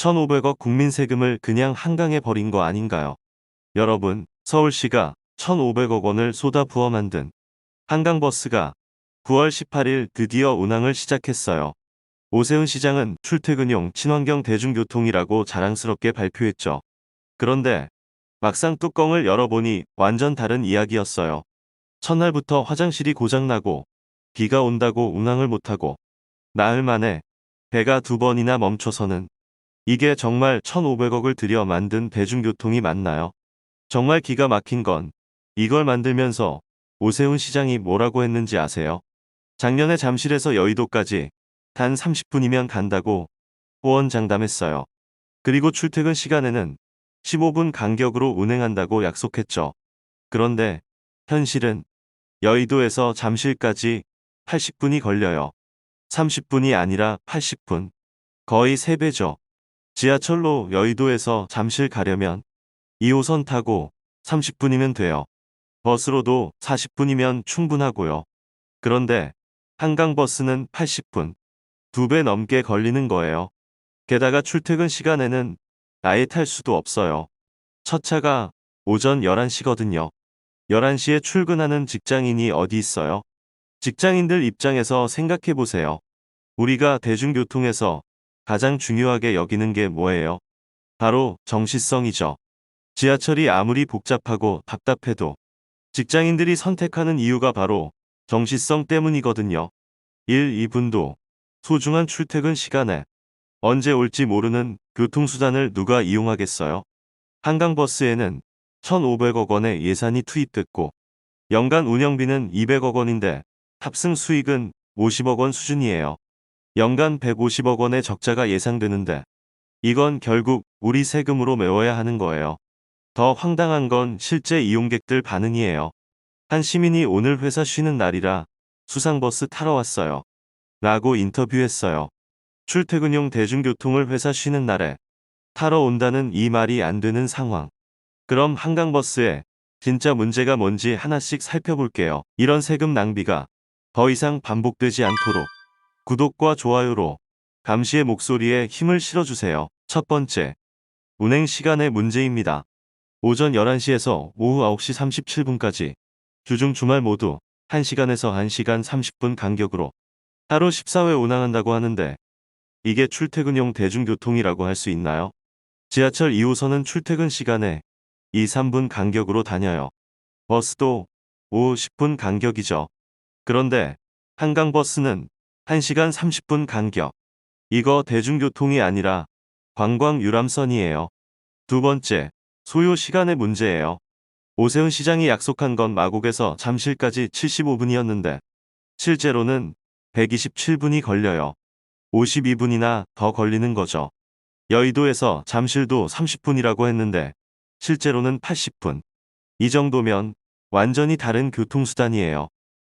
1,500억 국민 세금을 그냥 한강에 버린 거 아닌가요? 여러분, 서울시가 1,500억 원을 쏟아부어 만든 한강버스가 9월 18일 드디어 운항을 시작했어요. 오세훈 시장은 출퇴근용 친환경 대중교통이라고 자랑스럽게 발표했죠. 그런데 막상 뚜껑을 열어보니 완전 다른 이야기였어요. 첫날부터 화장실이 고장나고 비가 온다고 운항을 못하고 나흘 만에 배가 2번이나 멈춰서는 이게 정말 1,500억을 들여 만든 대중교통이 맞나요? 정말 기가 막힌 건 이걸 만들면서 오세훈 시장이 뭐라고 했는지 아세요? 작년에 잠실에서 여의도까지 단 30분이면 간다고 호언장담했어요. 그리고 출퇴근 시간에는 15분 간격으로 운행한다고 약속했죠. 그런데 현실은 여의도에서 잠실까지 80분이 걸려요. 30분이 아니라 80분. 거의 3배죠. 지하철로 여의도에서 잠실 가려면 2호선 타고 30분이면 돼요. 버스로도 40분이면 충분하고요. 그런데 한강버스는 80분, 2배 넘게 걸리는 거예요. 게다가 출퇴근 시간에는 아예 탈 수도 없어요. 첫 차가 오전 11시거든요. 11시에 출근하는 직장인이 어디 있어요? 직장인들 입장에서 생각해 보세요. 우리가 대중교통에서 가장 중요하게 여기는 게 뭐예요? 바로 정시성이죠. 지하철이 아무리 복잡하고 답답해도 직장인들이 선택하는 이유가 바로 정시성 때문이거든요. 1, 2분도 소중한 출퇴근 시간에 언제 올지 모르는 교통수단을 누가 이용하겠어요? 한강버스에는 1,500억 원의 예산이 투입됐고 연간 운영비는 200억 원인데 탑승 수익은 50억 원 수준이에요. 연간 150억 원의 적자가 예상되는데 이건 결국 우리 세금으로 메워야 하는 거예요. 더 황당한 건 실제 이용객들 반응이에요. 한 시민이 오늘 회사 쉬는 날이라 수상버스 타러 왔어요. 라고 인터뷰했어요. 출퇴근용 대중교통을 회사 쉬는 날에 타러 온다는 이 말이 안 되는 상황. 그럼 한강버스에 진짜 문제가 뭔지 하나씩 살펴볼게요. 이런 세금 낭비가 더 이상 반복되지 않도록 구독과 좋아요로 감시의 목소리에 힘을 실어주세요. 첫 번째, 운행 시간의 문제입니다. 오전 11시에서 오후 9시 37분까지 주중 주말 모두 1시간에서 1시간 30분 간격으로 하루 14회 운항한다고 하는데 이게 출퇴근용 대중교통이라고 할 수 있나요? 지하철 2호선은 출퇴근 시간에 2, 3분 간격으로 다녀요. 버스도 오후 10분 간격이죠. 그런데 한강버스는 1시간 30분 간격. 이거 대중교통이 아니라 관광 유람선이에요. 두 번째, 소요 시간의 문제예요. 오세훈 시장이 약속한 건 마곡에서 잠실까지 75분이었는데 실제로는 127분이 걸려요. 52분이나 더 걸리는 거죠. 여의도에서 잠실도 30분이라고 했는데 실제로는 80분. 이 정도면 완전히 다른 교통수단이에요.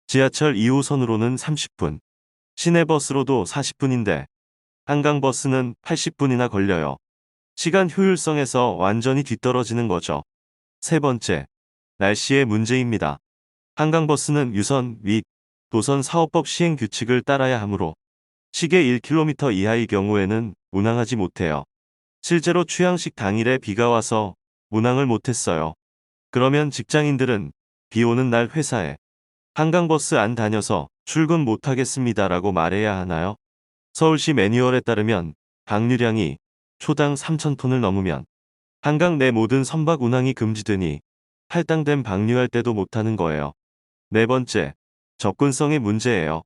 지하철 2호선으로는 30분, 시내버스로도 40분인데 한강버스는 80분이나 걸려요. 시간 효율성에서 완전히 뒤떨어지는 거죠. 세 번째, 날씨의 문제입니다. 한강버스는 유선 및 도선 사업법 시행 규칙을 따라야 하므로 시계 1km 이하의 경우에는 운항하지 못해요. 실제로 취항식 당일에 비가 와서 운항을 못했어요. 그러면 직장인들은 비 오는 날 회사에 한강버스 안 다녀서 출근 못하겠습니다라고 말해야 하나요? 서울시 매뉴얼에 따르면 방류량이 초당 3,000톤을 넘으면 한강 내 모든 선박 운항이 금지되니 할당된 방류할 때도 못하는 거예요. 네 번째, 접근성의 문제예요.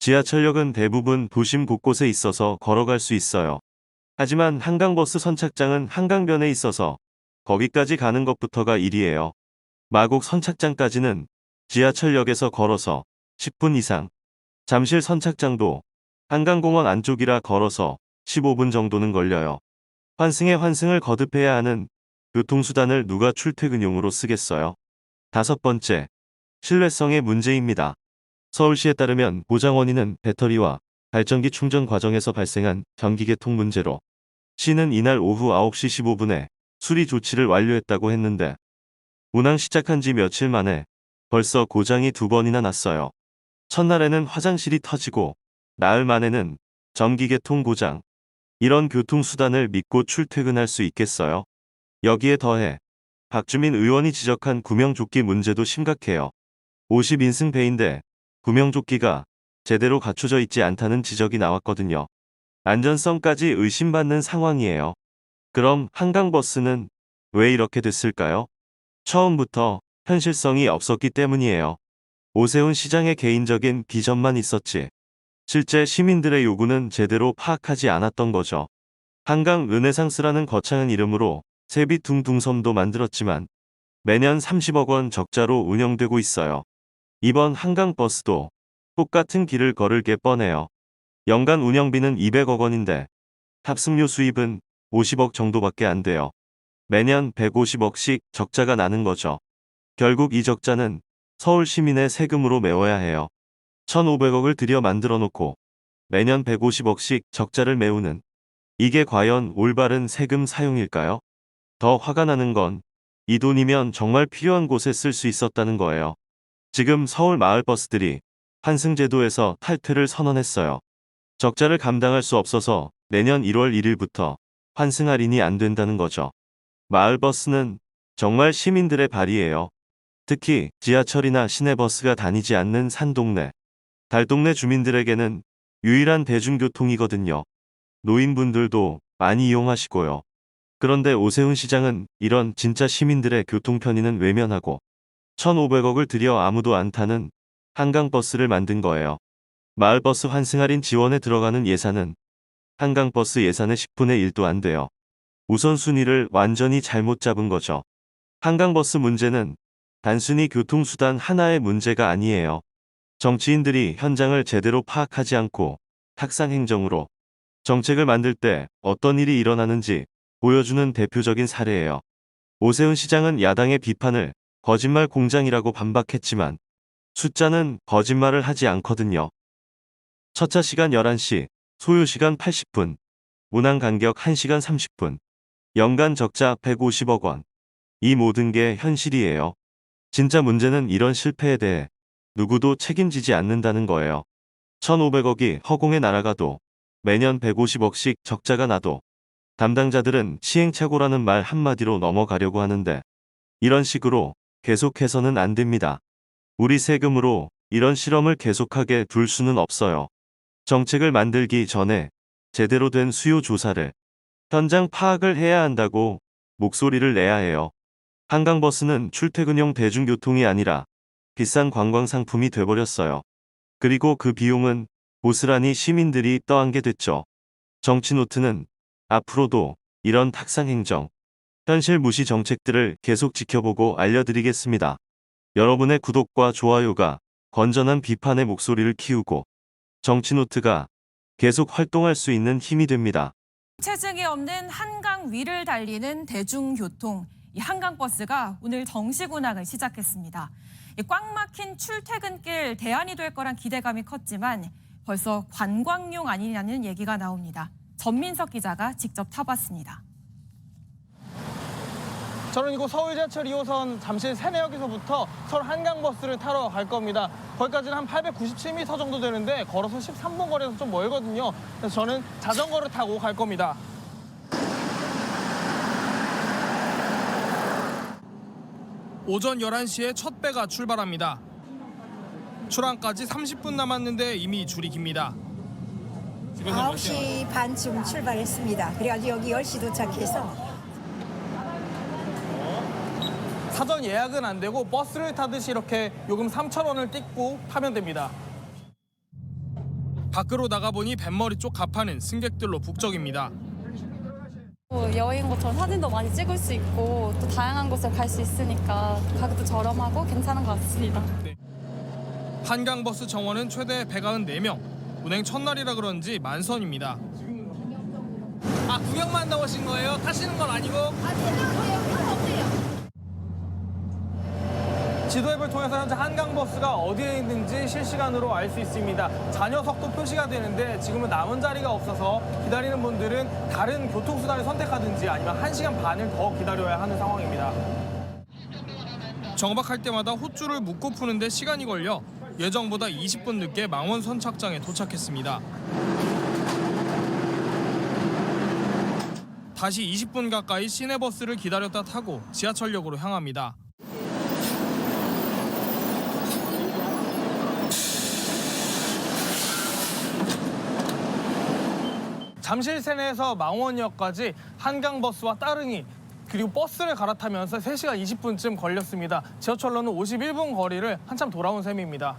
지하철역은 대부분 도심 곳곳에 있어서 걸어갈 수 있어요. 하지만 한강버스 선착장은 한강변에 있어서 거기까지 가는 것부터가 일이에요. 마곡 선착장까지는 지하철역에서 걸어서 10분 이상, 잠실 선착장도 한강공원 안쪽이라 걸어서 15분 정도는 걸려요. 환승에 환승을 거듭해야 하는 교통수단을 누가 출퇴근용으로 쓰겠어요? 다섯 번째, 신뢰성의 문제입니다. 서울시에 따르면 고장 원인은 배터리와 발전기 충전 과정에서 발생한 전기계통 문제로 시는 이날 오후 9시 15분에 수리 조치를 완료했다고 했는데 운항 시작한 지 며칠 만에 벌써 고장이 2번이나 났어요. 첫날에는 화장실이 터지고 나흘 만에는 전기계통 고장, 이런 교통수단을 믿고 출퇴근할 수 있겠어요? 여기에 더해 박주민 의원이 지적한 구명조끼 문제도 심각해요. 50인승 배인데 구명조끼가 제대로 갖춰져 있지 않다는 지적이 나왔거든요. 안전성까지 의심받는 상황이에요. 그럼 한강버스는 왜 이렇게 됐을까요? 처음부터 현실성이 없었기 때문이에요. 오세훈 시장의 개인적인 비전만 있었지. 실제 시민들의 요구는 제대로 파악하지 않았던 거죠. 한강 르네상스라는 거창한 이름으로 세비 둥둥섬도 만들었지만 매년 30억 원 적자로 운영되고 있어요. 이번 한강버스도 똑같은 길을 걸을 게 뻔해요. 연간 운영비는 200억 원인데 탑승료 수입은 50억 정도밖에 안 돼요. 매년 150억씩 적자가 나는 거죠. 결국 이 적자는 서울 시민의 세금으로 메워야 해요. 1,500억을 들여 만들어 놓고 매년 150억씩 적자를 메우는 이게 과연 올바른 세금 사용일까요? 더 화가 나는 건 이 돈이면 정말 필요한 곳에 쓸 수 있었다는 거예요. 지금 서울 마을버스들이 환승제도에서 탈퇴를 선언했어요. 적자를 감당할 수 없어서 내년 1월 1일부터 환승 할인이 안 된다는 거죠. 마을버스는 정말 시민들의 발이에요. 특히 지하철이나 시내버스가 다니지 않는 산동네, 달동네 주민들에게는 유일한 대중교통이거든요. 노인분들도 많이 이용하시고요. 그런데 오세훈 시장은 이런 진짜 시민들의 교통 편의는 외면하고 1,500억을 들여 아무도 안 타는 한강버스를 만든 거예요. 마을버스 환승 할인 지원에 들어가는 예산은 한강버스 예산의 10분의 1도 안 돼요. 우선순위를 완전히 잘못 잡은 거죠. 한강버스 문제는 단순히 교통수단 하나의 문제가 아니에요. 정치인들이 현장을 제대로 파악하지 않고 탁상행정으로 정책을 만들 때 어떤 일이 일어나는지 보여주는 대표적인 사례예요. 오세훈 시장은 야당의 비판을 거짓말 공장이라고 반박했지만 숫자는 거짓말을 하지 않거든요. 첫차 시간 11시, 소요시간 80분, 운항 간격 1시간 30분, 연간 적자 150억 원. 이 모든 게 현실이에요. 진짜 문제는 이런 실패에 대해 누구도 책임지지 않는다는 거예요. 1,500억이 허공에 날아가도 매년 150억씩 적자가 나도 담당자들은 시행착오라는 말 한마디로 넘어가려고 하는데 이런 식으로 계속해서는 안 됩니다. 우리 세금으로 이런 실험을 계속하게 둘 수는 없어요. 정책을 만들기 전에 제대로 된 수요 조사를, 현장 파악을 해야 한다고 목소리를 내야 해요. 한강버스는 출퇴근용 대중교통이 아니라 비싼 관광 상품이 돼버렸어요. 그리고 그 비용은 고스란히 시민들이 떠안게 됐죠. 정치노트는 앞으로도 이런 탁상행정, 현실 무시 정책들을 계속 지켜보고 알려드리겠습니다. 여러분의 구독과 좋아요가 건전한 비판의 목소리를 키우고 정치노트가 계속 활동할 수 있는 힘이 됩니다. 체증이 없는 한강 위를 달리는 대중교통, 이 한강버스가 오늘 정식 운항을 시작했습니다. 꽉 막힌 출퇴근길 대안이 될 거란 기대감이 컸지만 벌써 관광용 아니냐는 얘기가 나옵니다. 전민석 기자가 직접 타봤습니다. 저는 이곳 서울 지하철 2호선 잠실 세내역에서부터 서울 한강버스를 타러 갈 겁니다. 거기까지는 한 897m 정도 되는데 걸어서 13분 거리에서 좀 멀거든요. 그래서 저는 자전거를 타고 갈 겁니다. 오전 11시에 첫 배가 출발합니다. 출항까지 30분 남았는데 이미 줄이 깁니다. 9시 반쯤 출발했습니다. 그래가지고 여기 10시 도착해서 사전 예약은 안 되고 버스를 타듯이 이렇게 요금 3,000원을 띄고 타면 됩니다. 밖으로 나가보니 뱃머리 쪽 가판은 승객들로 북적입니다. 여행 것처럼 사진도 많이 찍을 수 있고 또 다양한 곳을 갈 수 있으니까 가격도 저렴하고 괜찮은 것 같습니다. 네. 한강버스 정원은 최대 194명. 운행 첫날이라 그런지 만선입니다. 아, 구경만 나오신 거예요? 타시는 건 아니고? 지도 앱을 통해서 현재 한강버스가 어디에 있는지 실시간으로 알 수 있습니다. 잔여석도 표시가 되는데 지금은 남은 자리가 없어서 기다리는 분들은 다른 교통수단을 선택하든지 아니면 1시간 반을 더 기다려야 하는 상황입니다. 정박할 때마다 호줄을 묶고 푸는데 시간이 걸려 예정보다 20분 늦게 망원 선착장에 도착했습니다. 다시 20분 가까이 시내버스를 기다렸다 타고 지하철역으로 향합니다. 잠실 세내에서 망원역까지 한강버스와 따릉이 그리고 버스를 갈아타면서 3시간 20분쯤 걸렸습니다. 지하철로는 51분 거리를 한참 돌아온 셈입니다.